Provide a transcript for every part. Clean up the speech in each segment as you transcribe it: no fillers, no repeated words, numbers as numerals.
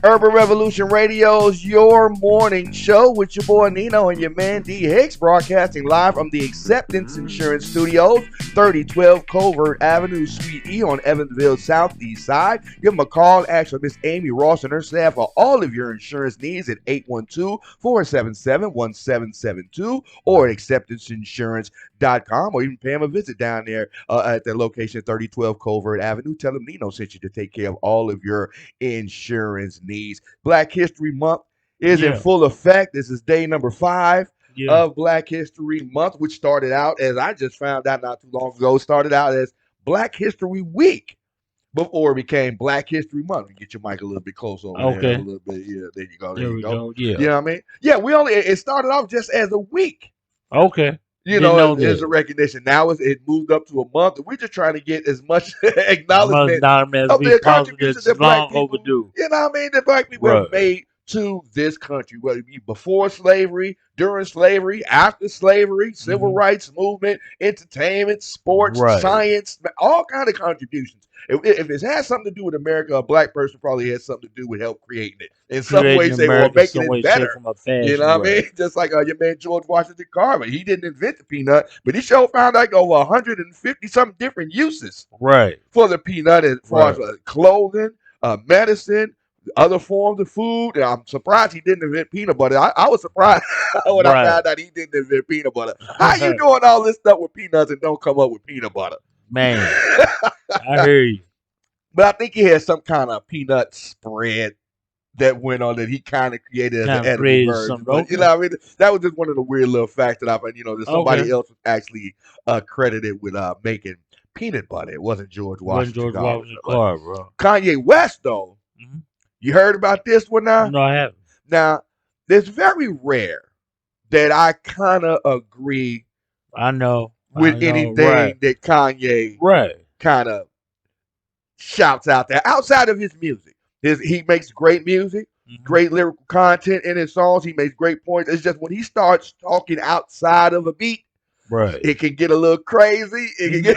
Urban Revolution Radio's Your Morning Show with your boy Nino and your man D Hicks, broadcasting live from the Acceptance Insurance Studios, 3012 Covert Avenue, Suite E on Evansville Southeast Side. Give them a call. Ask for Miss Amy Ross and her staff for all of your insurance needs at 812-477-1772 or at acceptanceinsurance.com, or even pay them a visit down there at their location, 3012 Covert Avenue. Tell them Nino sent you to take care of all of your insurance needs. Black History Month is in full effect. This is day number 5 of Black History Month, which started out, as I just found out not too long ago, started out as Black History Week before it became Black History Month. Get your mic a little bit closer over there a little bit. Yeah, there you go. There you go. Yeah. You know what I mean? Yeah, it started off just as a week. Okay. You know, as a recognition. Now it moved up to a month. We're just trying to get as much acknowledgement of their contributions that black people, overdue. you know what I mean, that black people have made to this country, whether it be before slavery, during slavery, after slavery, civil rights movement, entertainment, sports, science, all kind of contributions. If it has something to do with America, a black person probably has something to do with help creating it. In some ways, they were making it better. You know what I mean? Just like your man George Washington Carver. He didn't invent the peanut, but he sure found like over 150 something different uses for the peanut as far as clothing, medicine, other forms of food. And I'm surprised he didn't invent peanut butter. I was surprised when I found out he didn't invent peanut butter. How you doing all this stuff with peanuts and don't come up with peanut butter? Man, I hear you. But I think he had some kind of peanut spread that went on that he kind of created as an edible version. But, you know what I mean? That was just one of the weird little facts that I found, that somebody else was actually credited with making peanut butter. It wasn't George Washington Carver. Kanye West, though, you heard about this one now? No, I haven't. Now, it's very rare that I kind of agree with anything that Kanye kind of shouts out there outside of his music. He makes great music, great lyrical content in his songs. He makes great points. It's just when he starts talking outside of a beat, it can get a little crazy. It can get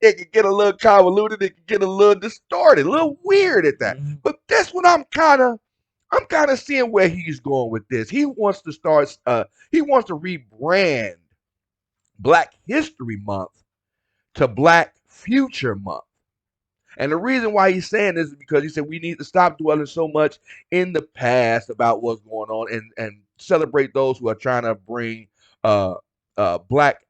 it can get a little convoluted. It can get a little distorted, a little weird at that. But this one, I'm kind of seeing where he's going with this. He wants to start. He wants to rebrand Black History Month to Black Future Month. And the reason why he's saying this is because he said we need to stop dwelling so much in the past about what's going on and celebrate those who are trying to bring black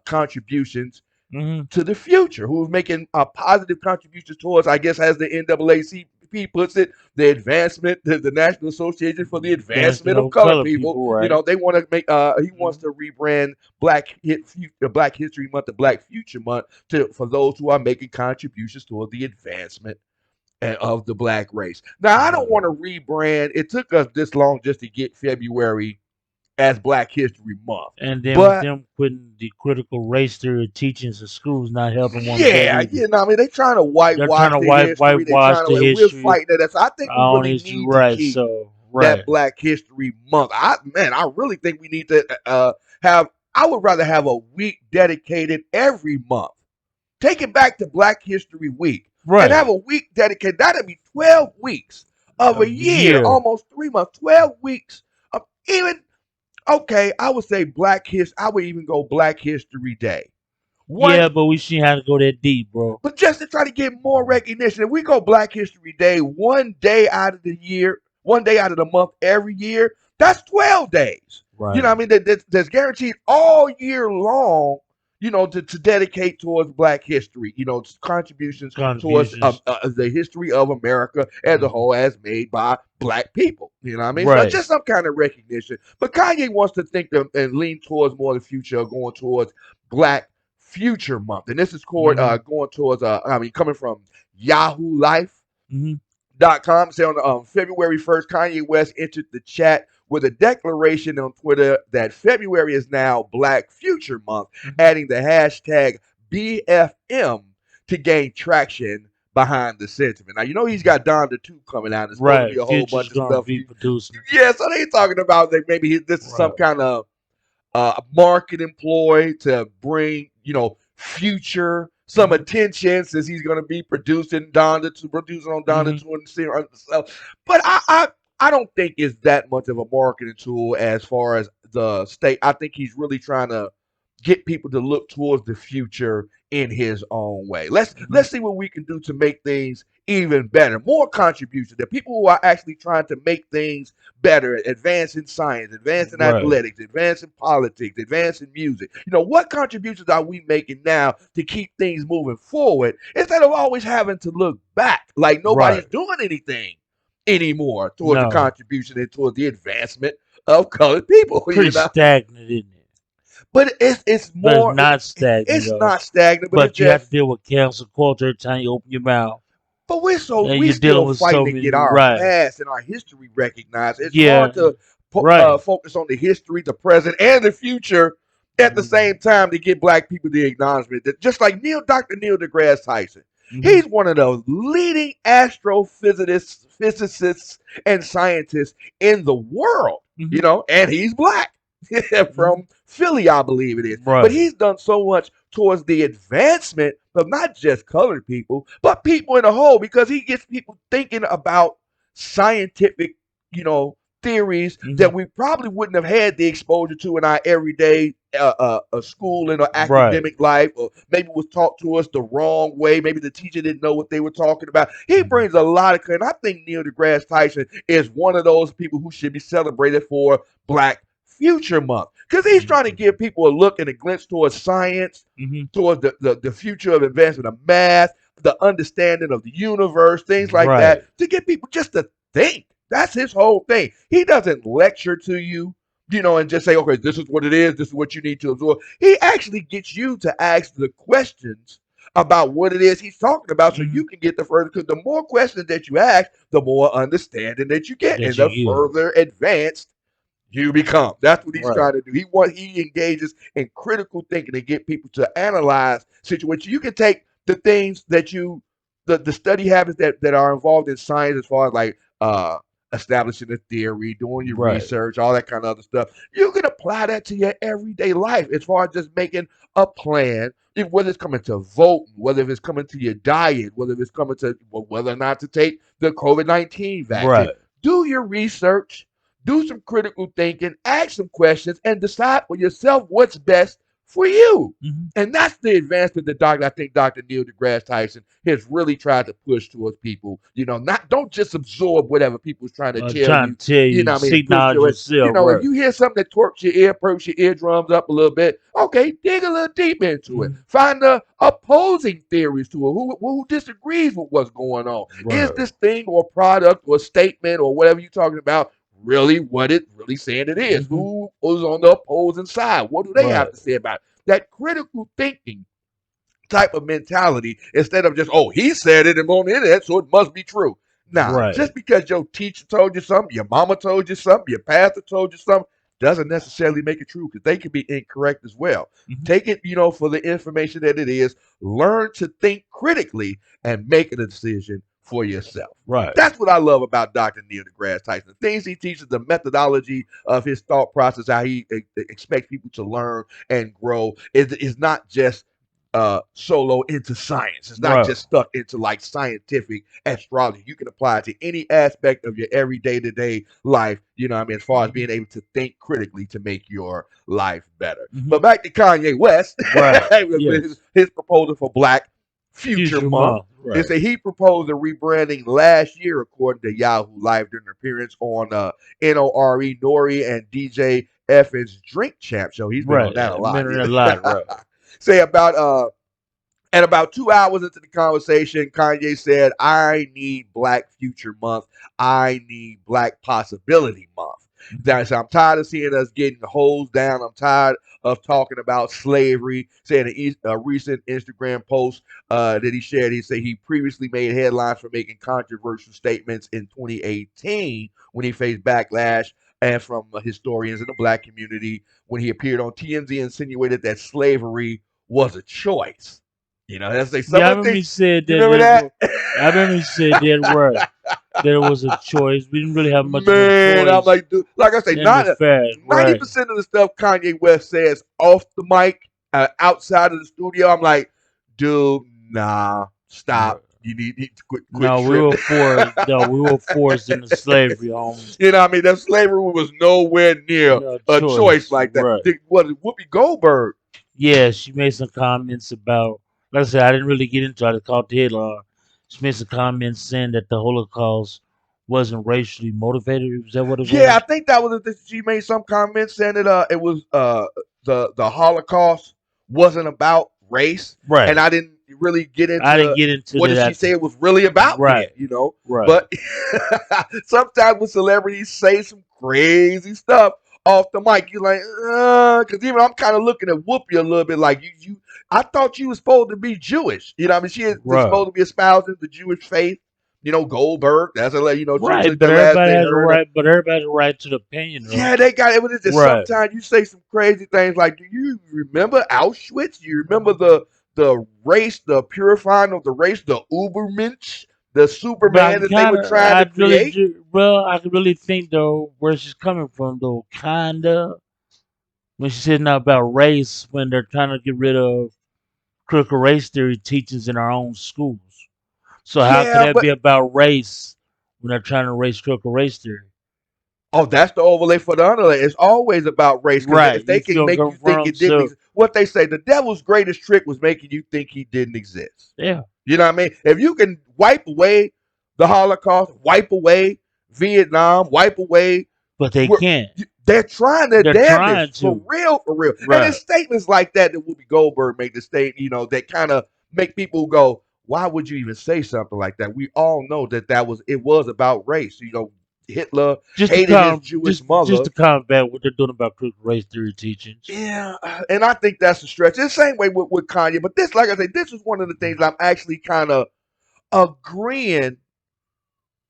contributions to the future, who are making positive contributions towards, I guess, as the NAACP puts it, the advancement, the National Association for the Advancement of Colored People. They want to make. He wants to rebrand Black History Month to Black Future Month for those who are making contributions toward the advancement of the black race. Now, I don't want to rebrand. It took us this long just to get February as Black History Month. And then with them putting the critical race theory teachings in schools not helping one. I mean, they're trying to whitewash the history. We're fighting that. So I think we really need to keep that Black History Month. I really think we need to I would rather have a week dedicated every month. Take it back to Black History Week. And have a week dedicated. That'd be 12 weeks of a year, almost 3 months, 12 weeks of even. Okay, I would say Black History. I would even go Black History Day. But we shouldn't have to go that deep, bro. But just to try to get more recognition, if we go Black History Day one day out of the year, one day out of the month every year, that's 12 days. You know what I mean? That's guaranteed all year long, to dedicate towards Black history, contributions towards the history of America as a whole as made by Black people. You know what I mean? So just some kind of recognition. But Kanye wants to think and lean towards more of the future, going towards Black Future Month. And this is going towards, coming from Yahoo Life.com. Say on February 1st, Kanye West entered the chat with a declaration on Twitter that February is now Black Future Month, adding the hashtag BFM to gain traction behind the sentiment. Now, he's got Don the 2 coming out. There's going to be a whole bunch of stuff. Yeah, so they talking about that maybe this is some kind of marketing ploy to bring, future some attention since he's going to be producing on Donda Hmm. 2 and stuff. But I don't think it's that much of a marketing tool as far as the state. I think he's really trying to get people to look towards the future in his own way. Let's see what we can do to make things even better. More contributions. The people who are actually trying to make things better, advance in science, advance in Right. athletics, advance in politics, advance in music. What contributions are we making now to keep things moving forward instead of always having to look back like nobody's Right. doing anything anymore towards the No. contribution and towards the advancement of colored people, Pretty stagnant, isn't it? But it's But it's more. not stagnant It's though. not stagnant, but it's But you have to just. deal with cancel culture every time you open your mouth. But we're so And we you're dealing still with fighting so to many, get our right. past and our history recognized. It's Yeah. hard to Right. focus on the history, the present, and the future at the same time to get black people the acknowledgement that just like Dr. Neil deGrasse Tyson, Mm-hmm. he's one of the leading astrophysicists, physicists, and scientists in the world. Mm-hmm. And he's black from Philly, I believe it is. But Right. he's done so much towards the advancement of not just colored people, but people in a whole, because he gets people thinking about scientific, theories Mm-hmm. that we probably wouldn't have had the exposure to in our everyday school and Right. academic life, or maybe was taught to us the wrong way. Maybe the teacher didn't know what they were talking about. He brings a lot of, and I think Neil deGrasse Tyson is one of those people who should be celebrated for Black Future Month, because he's trying to give people a look and a glimpse towards science, Mm-hmm. towards the future of advancement of math, the understanding of the universe, things like that, Right. to get people just to think. That's his whole thing. He doesn't lecture to you, and just say, okay, this is what it is, this is what you need to absorb. He actually gets you to ask the questions about what it is he's talking about so Mm-hmm. you can get the further, because the more questions that you ask, the more understanding that you get That and you the get. further advanced you become. That's what he's Right. trying to do. He engages in critical thinking to get people to analyze situations. You can take the things that the study habits that are involved in science, as far as like establishing a theory, doing your Right. research, all that kind of other stuff. You can apply that to your everyday life as far as just making a plan. Whether it's coming to voting, whether it's coming to your diet, whether it's coming to whether or not to take the COVID-19 vaccine. Right. Do your research, do some critical thinking, ask some questions, and decide for yourself what's best for you. Mm-hmm. And that's the advancement that I think Dr. Neil deGrasse Tyson has really tried to push towards people. Not don't just absorb whatever people's trying to tell Trying you. to tell You you, know what I mean? seek Push knowledge your yourself. if Right. you hear something that perks your ear, perks your eardrums up a little bit, okay, dig a little deep into it. Mm-hmm. Find the opposing theories to it. Who disagrees with what's going on? Is Right. this thing or product or statement or whatever you're talking about really what it really saying it is? Mm-hmm. Who is on the opposing side? What do they have Right. to say about it? That critical thinking type of mentality, instead of just, oh, he said it and on the internet, so it must be true. Nah, Right. just because your teacher told you something, your mama told you something, your pastor told you something, doesn't necessarily make it true, because they can be incorrect as well. Mm-hmm. Take it, for the information that it is. Learn to think critically and make a decision for yourself. Right. That's what I love about Dr. Neil deGrasse Tyson. The things he teaches, the methodology of his thought process, how he expects people to learn and grow, is not just solo into science. It's not Right. just stuck into like scientific astrology. You can apply it to any aspect of your everyday to day life, as far as being able to think critically to make your life better. Mm-hmm. But back to Kanye West, Right. with Yes. his proposal for Black Future Future Month. month. They Right. say he proposed a rebranding last year, according to Yahoo Live, during an appearance on Nori and DJ F's Drink Champ show. He's been on Right. that a lot. Meant a lot. Right. Say at about 2 hours into the conversation, Kanye said, I need Black Future Month. I need Black Possibility Month. So I'm tired of seeing us getting hosed down. I'm tired of talking about slavery. Saying a recent Instagram post that he shared, he said he previously made headlines for making controversial statements in 2018 when he faced backlash and from historians in the Black community when he appeared on TMZ, insinuated that slavery was a choice. That's like some Yeah, I of the remember he things. said You that. remember that? I remember he said that. Right. That it was a choice. We didn't really have much of a Man, I'm choice like, dude, like I say, in the not fact. ninety Right. percent of the stuff Kanye West says off the mic, outside of the studio, I'm like, dude, nah, Right. stop. You need to quit No, we tripping. were forced. No, we were forced into slavery, homie. You know what I mean? That slavery was nowhere near No a choice choice. like that. Right. Was it Whoopi Goldberg? Yeah, she made some comments about. Like I said, I didn't really get into it. I caught the headline. She made some comments saying that the Holocaust wasn't racially motivated. Is that what it Yeah, I was? think that was she made some comment saying that it was the Holocaust wasn't about race, and Right. I didn't really get I didn't into get into what did she that. say it was really about then, Right. you know. Right. But sometimes when celebrities say some crazy stuff off the mic, you're like, because even I'm kind of looking at Whoopi a little bit like you. I thought you was supposed to be Jewish, you know. What I mean, she is Right. supposed to be espousing the Jewish faith. You know, Goldberg. That's a she Right. took But the last everybody name has a her. right. But everybody has a right to the opinion, though. Yeah, they got it. It's just Right. sometimes you say some crazy things like, "Do you remember Auschwitz? You remember the race, the purifying of the race, the Ubermensch, the But I Superman can that they kind were of. trying I to really create?" do. Well, I can really think though where she's coming from though. Kinda when she's saying about race when they're trying to get rid of critical race theory teachings in our own schools. So how could Yeah, that but be about race when they're trying to erase critical race theory? oh, that's the overlay for the underlay. It's always about race because Right. if they You can feel make you think confirmed. it didn't So exist, what they say, the devil's greatest trick was making you think he didn't exist. yeah, You know what I mean? If you can wipe away the Holocaust, wipe away Vietnam, wipe away, but they we're, can't. they're trying their They're trying damnedest for to. real, for real. And Right. it's statements like that that Whoopi Goldberg made the state, you know, that kind of make people go, why would you even say something like that? We all know that it was about race. You know, Hitler Just to hated his come, Jewish just mother. to combat what they're doing about critical race theory teachings. Yeah, and I think that's a stretch. It's the same way with Kanye, but this, like I said, this is one of the things I'm actually kind of agreeing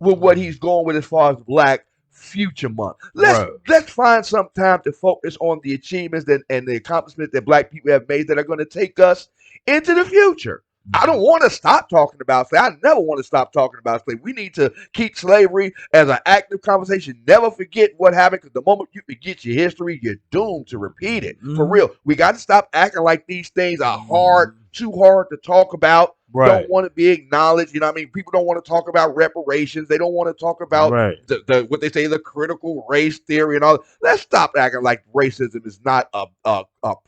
with what he's going with as far as Black Future Month. Let's Right. let's find some time to focus on the achievements and the accomplishments that Black people have made that are going to take us into the future. I don't want to stop talking about slavery. I never want to stop talking about slavery. We need to keep slavery as an active conversation. Never forget what happened because the moment you forget your history, you're doomed to repeat it. For Mm-hmm. real. We got to stop acting like these things are hard, too hard to talk about, don't Right. want to be acknowledged. You know what I mean? People don't want to talk about reparations. They don't want to talk about Right. the what they say, the critical race theory and all. Let's stop acting like racism is not a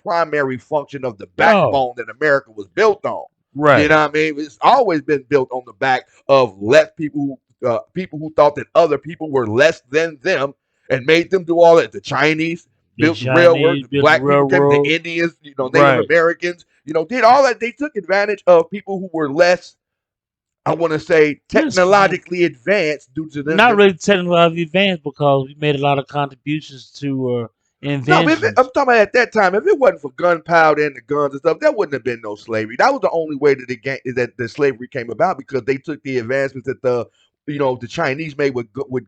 primary function of the No. backbone that America was built on. You Right. know what I mean? It's always been built on the back of less people who thought that other people were less than them and made them do all that. The Chinese The built the railroad. Chinese The built the black people came. The railroad. Indians, you know, Native Right. Americans, you know, did all that. They took advantage of people who were less, I want to say, Just technologically advanced due to not them. really technologically advanced because we made a lot of contributions to No, but I'm inventions. talking about at that time. If it wasn't for gunpowder and the guns and stuff, there wouldn't have been no slavery. That was the only way that the slavery came about because they took the advancements that the Chinese made with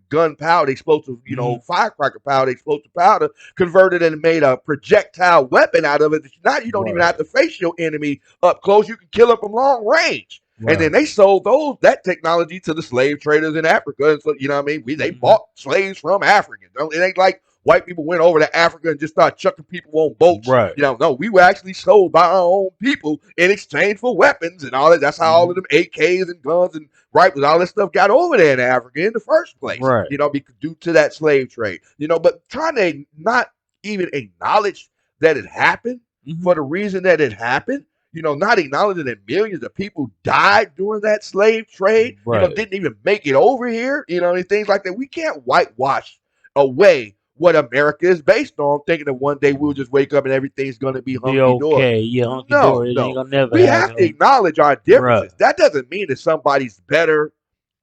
gunpowder, explosive, Hmm. firecracker powder, explosive powder, converted and made a projectile weapon out of it. Now you don't even Right. have to face your enemy up close. You can kill them from long range. And then Right. they sold that technology to the slave traders in Africa. And so, you know what I mean? They Hmm. bought slaves from Africans. It ain't like white people went over to Africa and just started chucking people on boats. Right. No, we were actually sold by our own people in exchange for weapons and all that. That's how all of Hmm. them AKs and guns and rifles, all that stuff got over there in Africa in the first place. Right. Because due to that slave trade. But trying to not even acknowledge that it happened Hmm. for the reason that it happened. Not acknowledging that millions of people died during that slave trade, Right. didn't even make it over here, and things like that. We can't whitewash away what America is based on, thinking that one day we'll just wake up and everything's going to be Be hunky dory. okay. Yeah, hunky No, dory. It ain't no. gonna never We have to happen. acknowledge our Right. differences. That doesn't mean that somebody's better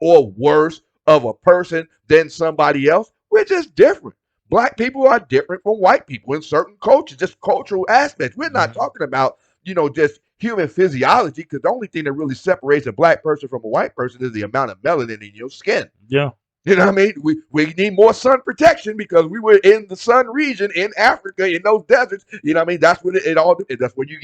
or worse of a person than somebody else. We're just different. Black people are different from white people in certain cultures, just cultural aspects. We're not Hmm. talking about, just human physiology, because the only thing that really separates a black person from a white person is the amount of melanin in your skin. Yeah. You know what I mean? We need more sun protection because we were in the sun region in Africa in those deserts. You know what I mean? That's when it all. That's when you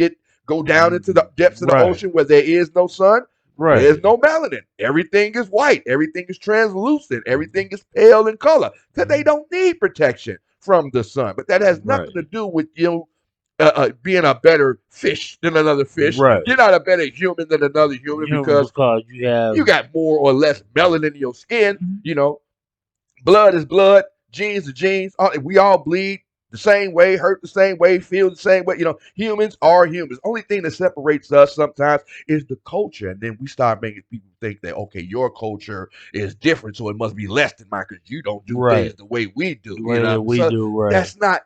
go down into the depths of the Right. ocean where there is no sun. Right. There's no melanin. Everything is white. Everything is translucent. Everything is pale in color because they don't need protection from the sun. But that has Right. nothing to do with being a better fish than another fish. Right. You're not a better human than another human Human because because you have. you got more or less melanin in your skin. Mhm. You know, blood is blood, genes are genes. We all bleed the same way, hurt the same way, feel the same way. Humans are humans. Only thing that separates us sometimes is the culture, and then we start making people think that okay, your culture is different, so it must be less than mine because you don't do things Right. the way we do. The way that we So do. Right.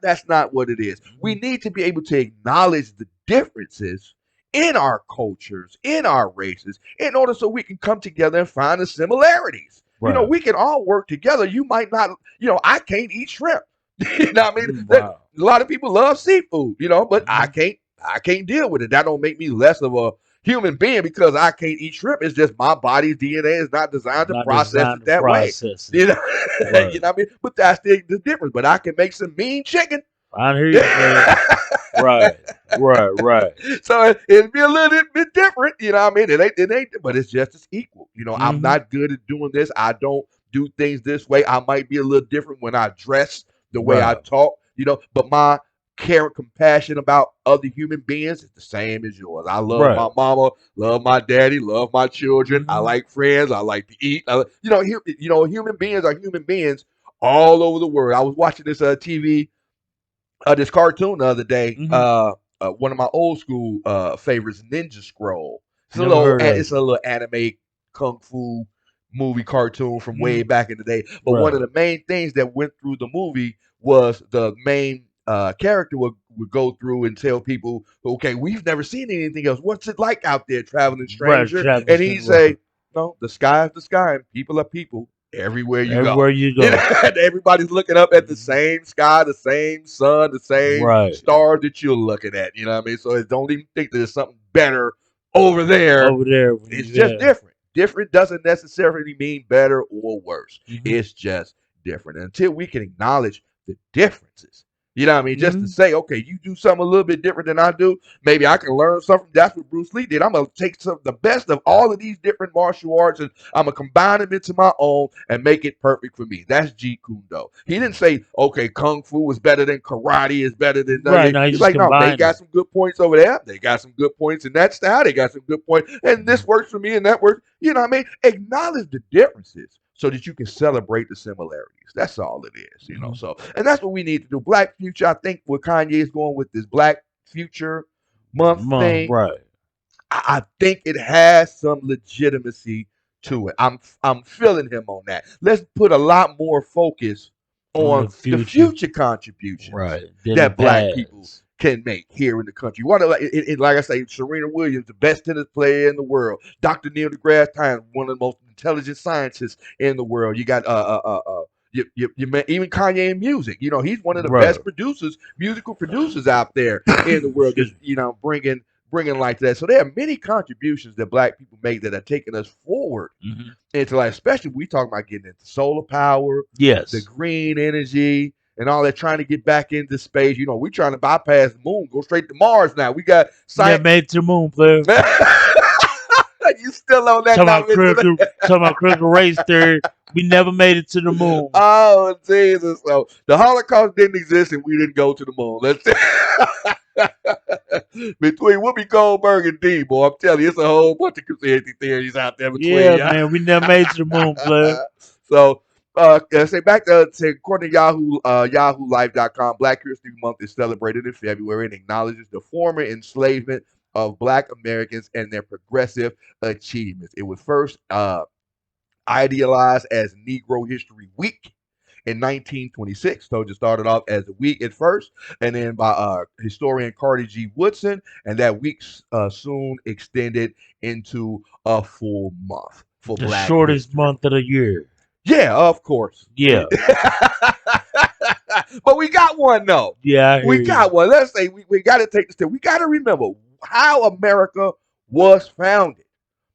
that's not what it is. We Mhm. need to be able to acknowledge the differences in our cultures, in our races, in order so we can come together and find the similarities. Right. We can all work together. You might not, I can't eat shrimp. You know what I mean? That Wow. a lot of people love seafood, but I Mhm. can't I can't deal with it. That don't make me less of a human being because I can't eat shrimp. It's just my body's DNA is not designed to Not process designed it to that way. process it. You know, Right. you know what I mean? But that's the difference. But I can make some mean chicken. I hear you, player. Right. Right. Right. So it'd be a little bit different, you know what I mean? It ain't, but it's just as equal. I'm Hmm. not good at doing this. I don't do things this way. I might be a little different when I dress, the way I Right. talk, but my care and compassion about other human beings is the same as yours. I love Right. my mama, love my daddy, love my children. I Hmm. like friends. I like to eat. Human beings are human beings all over the world. I was watching this TV this cartoon the other day. Hmm. One of my old school favorites, Ninja Scroll. Never heard of It's a it. little anime kung fu movie cartoon from way Hmm. back in the day. But one of Right. the main things that went through the movie was the main character would go through and tell people, okay, we've never seen anything else. What's it like out there, traveling Right. stranger? And Travis. he'd Right. say, no, the sky is the sky and people are people everywhere you go. Everywhere you go. Everybody's looking up at the Mhm. same sky, the same sun, the same Right. star that you're looking at. You know what I mean? So don't even think there's something better over there. Over there when It's you just have. different. Different doesn't necessarily mean better or worse. Hmm. It's just different. Until we can acknowledge the differences. You know what I mean? Just to Hmm. say, okay, you do something a little bit different than I do. Maybe I can learn something. That's what Bruce Lee did. I'm gonna take the best of all of these different martial arts and I'm gonna combine them into my own and make it perfect for me. That's Jeet Kune Do. He didn't say, okay, Kung Fu is better than karate, is better than Right. nothing. Now you He's just like, no, they combine got it. some good points over there. They got some good points in that style. They got some good points, and this Mhm. works for me, and that works. You know what I mean? Acknowledge the differences so that you can celebrate the similarities. That's all it is. Mhm. So, and that's what we need to do. Black Future, I think, what Kanye is going with this Black Future Month thing, Right. I think it has some legitimacy to it. I'm feeling him on that. Let's put a lot more focus On the on the future. future contributions Right. Than the that Black people past. can make here in the country. Like I say, Serena Williams, the best tennis player in the world. Dr. Neil deGrasse Tyson, one of the most intelligent scientists in the world. You got even Kanye in music. He's one of the Right. best musical producers out there in the world. Excuse Just me. bringing light to that. So there are many contributions that Black people make that are taking us forward Hmm. into life. Especially we talk about getting into solar power, the Yes. green energy, and all that. Trying to get back into space. We're trying to bypass the moon, go straight to Mars now. We got We never science. made it to the moon, player. You still on that Talking now, about Mr. critical race theory. We never made it to the moon. Oh Jesus! So the Holocaust didn't exist, and we didn't go to the moon. Let's between Whoopi Goldberg and D, boy, I'm telling you, it's a whole bunch of conspiracy theories out there between Yeah, y'all. man. We never made it to the moon, player. So, say back to according to Yahoo, YahooLife.com, Black History Month is celebrated in February and acknowledges the former enslavement of Black Americans and their progressive achievements. It was first idealized as Negro History Week in 1926. So it just started off as a week at first, and then by historian Carter G. Woodson, and that week soon extended into a full month for The Black shortest History. month of the year. Yeah, of course. Yeah. But we got one though. Yeah, I hear We you. got one. Let's say we got to take this step. We got to remember how America was founded.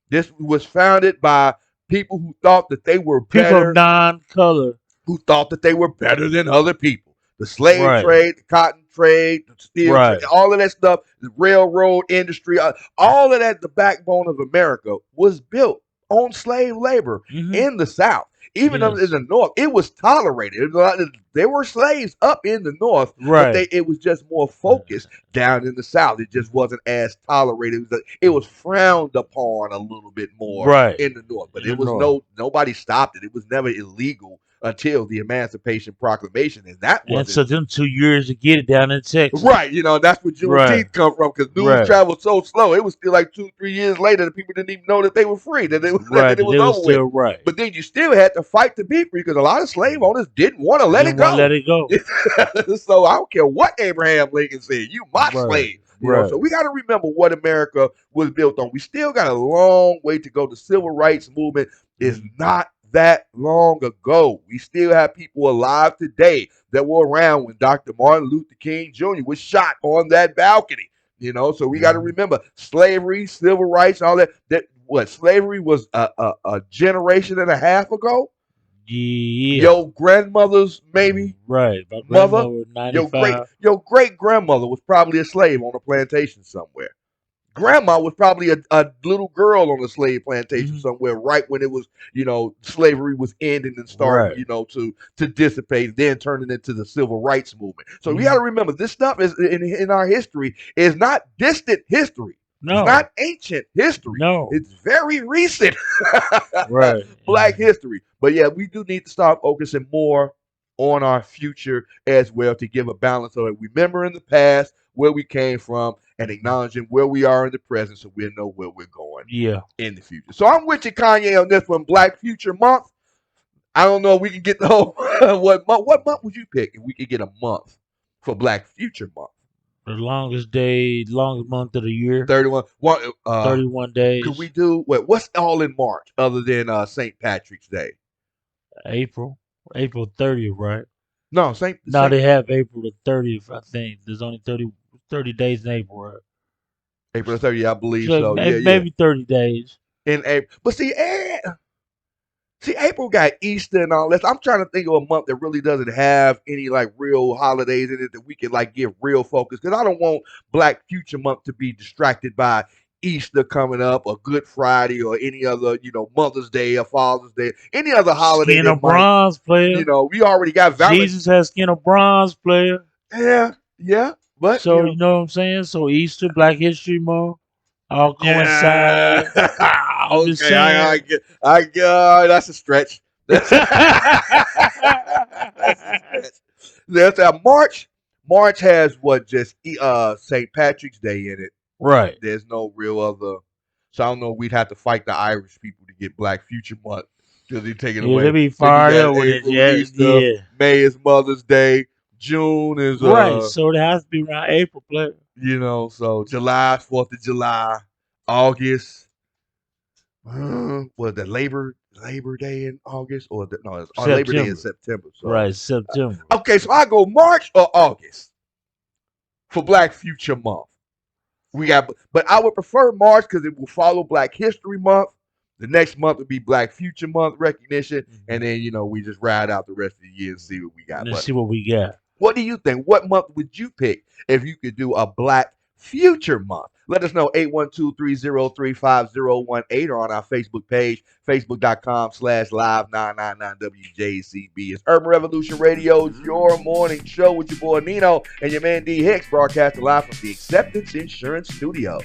This was founded by people who thought that they were People of better, non-color. who thought that they were better than other people. The slave Right. trade, the cotton trade, the steel trade, Right. all of that stuff, the railroad industry, all of that, the backbone of America was built on slave labor Hmm. in the South. Even in Yes. the North, it was tolerated. There were slaves up in the North, but Right. it was just more focused down in the South. It just wasn't as tolerated. It was frowned upon a little bit more Right. in the North, but In the it was north. nobody stopped it. It was never illegal until the Emancipation Proclamation, and that And wasn't so them 2 years to get it down in Texas. right. That's where Right. Juneteenth come from because news Right. traveled so slow. It was still like 2, 3 years later that people didn't even know that they were free, that Right. it That was they was over with. still right. But then you still had to fight to be free because a lot of slave owners didn't want to let it Didn't want to let go. it go. So I don't care what Abraham Lincoln said, you my Right. slave. So Right. we got to remember what America was built on. We still got a long way to go. The civil rights movement is not that long ago. We still have people alive today that were around when Dr. Martin Luther King Jr. was shot on that balcony. So we got to remember slavery, civil rights, all that. That what slavery was a generation and a half ago. Yeah. Your grandmother's maybe Right. My mother, grandmother was your great 95. your great grandmother was probably a slave on a plantation somewhere. Grandma was probably a little girl on a slave plantation Mhm. somewhere right when it was, slavery was ending and starting, Right. to dissipate, then turning into the civil rights movement. So we got to Mhm. remember this stuff is in our history is not distant history. It's No. not ancient history. No. It's very recent Right. Black history. But yeah, we do need to start focusing more on our future as well to give a balance of it. Remembering the past, where we came from, and acknowledging where we are in the present so we'll know where we're going Yeah. in the future. So I'm with you, Kanye, on this one, Black Future Month. I don't know if we can get the whole what month would you pick if we could get a month for Black Future Month? The longest day, longest month of the year. 31. Uh 31 could we days. do what's all in March other than St. Patrick's Day? April. April 30th, right? No, St. Now St. they have April the 30th, I think. There's only 30 days in April, right? April 30th, I believe So so. Yeah, yeah. maybe 30 days. In April. But see, April got Easter and all this. I'm trying to think of a month that really doesn't have any like real holidays in it that we can like give real focus. Because I don't want Black Future Month to be distracted by Easter coming up or Good Friday or any other, Mother's Day or Father's Day, any other holiday Skin that of might, bronze player. we already got Valentine. Jesus has skin of bronze player. Yeah, yeah. But So you know what I'm saying? So Easter, Black History Month, all yeah. coincide. I'm just Okay, I saying. get, that's a stretch. That's that's a stretch. That's March. March has what just St. Patrick's Day in it. Right. There's no real other. So I don't know. We'd have to fight the Irish people to get Black Future Month because they take it Yeah, they away. be Then you fired got up with it. April, Yeah, Easter, yeah. May is Mother's Day, June is Right. So it has to be around April, player. so July, 4th of July, August. Was the Labor Day in August no? Labor Day in September. September. So Right, September. okay, so I go March or August for Black Future Month. But I would prefer March because it will follow Black History Month. The next month would be Black Future Month recognition, and then we just ride out the rest of the year and see what we got. Let's But see what we got. what do you think? What month would you pick if you could do a Black Future Month? Let us know 812-303-5018 or on our Facebook page, facebook.com/live999WJCB. It's Urban Revolution Radio's Your Morning Show with your boy Nino and your man D Hicks, broadcasting live from the Acceptance Insurance Studio.